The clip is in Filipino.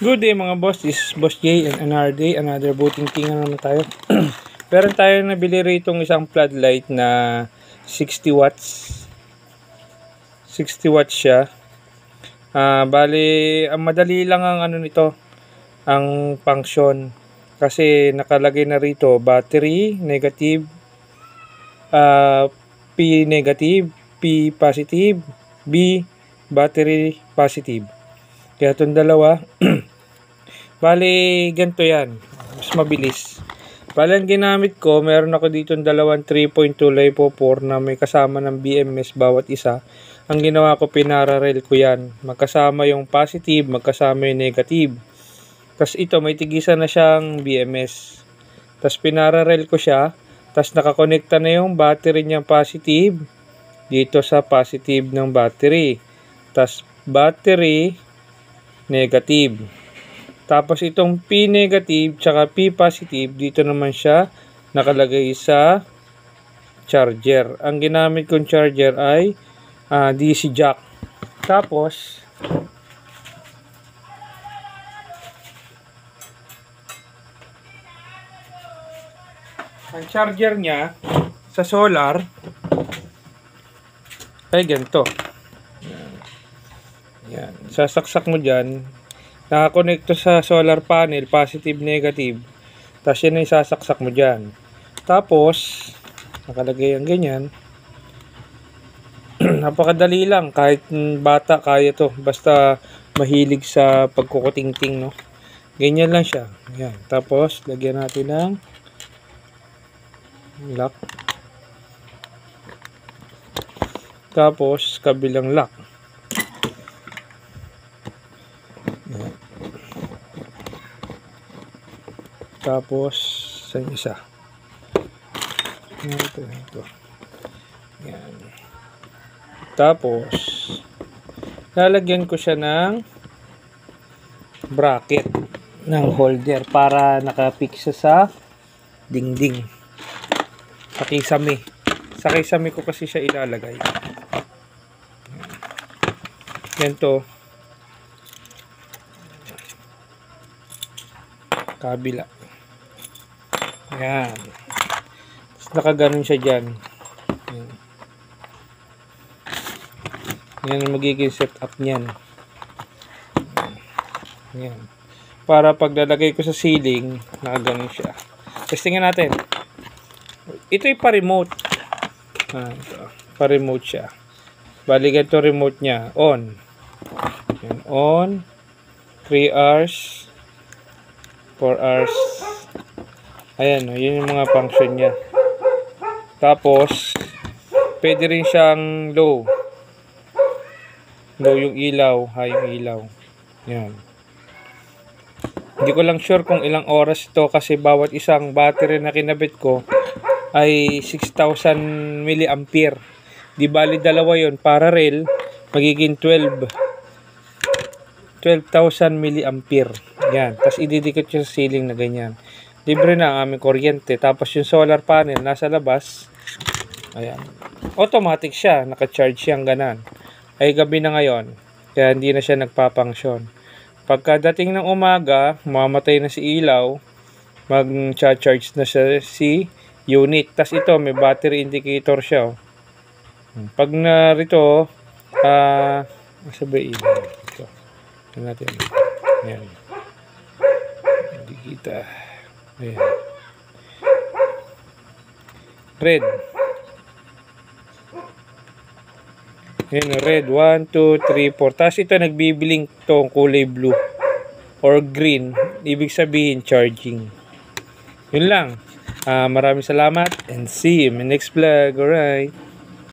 Good day mga boss, this is Boss J and another day, another booting king na naman tayo. Pero tayo nabili rito isang floodlight na 60 watts. 60 watts siya. Bali, madali lang ang ano nito, ang function. Kasi nakalagay na rito, battery, negative, P negative, P positive, B battery positive. Kaya itong dalawa, bali, ganito yan. Mas mabilis. Bali, ang ginamit ko, meron ako dito dalawang 3.2 LiPo 4 na may kasama ng BMS bawat isa. Ang ginawa ko, pinararel ko yan. Magkasama yung positive, magkasama yung negative. Tapos ito, may tigisan na siyang BMS. Tapos pinararel ko siya. Tapos nakakonekta na yung battery niyang positive dito sa positive ng battery. Tapos battery negative. Tapos itong P negative tsaka P positive, dito naman siya nakalagay sa charger. Ang ginamit kong charger ay DC jack. Tapos ang charger niya sa solar ay ganito. Yan. Sasaksak mo dyan. Nakakonect to sa solar panel, positive, negative. Tapos yan ay sasaksak mo dyan. Tapos, nakalagay ang ganyan. Napakadali lang. Kahit bata, kaya to. Basta mahilig sa pagkukuting-ting, no? Ganyan lang siya. Yan. Tapos, lagyan natin ng lock. Tapos, kabilang lock. Tapos, sa isa. Ito. Yan. Tapos, lalagyan ko siya ng bracket ng holder para nakapix sa dingding. Sa kisame. Sa kisame ko kasi siya ilalagay. Yan to. Kabila. Yan. Tapos nakaganon siya dyan. Yan. Yan ang magiging setup niyan. Yan. Para paglalagay ko sa ceiling, nakaganon siya. Testingin natin. Ito'y pa-remote. Ito. Pa-remote siya. Bali ganito remote niya. On. Yan. On. 3 hours. 4 hours. Ayan, yun yung mga function niya. Tapos, pwede rin siyang low. Low yung ilaw, high yung ilaw. Yan. Hindi ko lang sure kung ilang oras ito kasi bawat isang battery na kinabit ko ay 6,000 milliampere. Di bali dalawa yun, parallel, magiging 12,000 milliampere. Yan. Tapos ididikit siya sa ceiling na ganyan. Libre na ang aming kuryente. Tapos yung solar panel nasa labas. Ayan. Automatic siya. Naka-charge siyang ganan. Ay gabi na ngayon. Kaya hindi na siya nagpapangsyon. Pagkadating ng umaga, mamatay na si ilaw. Mag-charge na siya si unit. Tapos ito, may battery indicator siya. Oh. Pag narito, nasa ba ilaw? Ito. Ito natin. Ayan. Hindi kita. Ayan. Red. Ayan, red. 1, 2, 3, 4. Tapos ito nagbiblink tong kulay blue or green. Ibig sabihin charging. Yun lang. Maraming salamat and see you in my next vlog. Alright.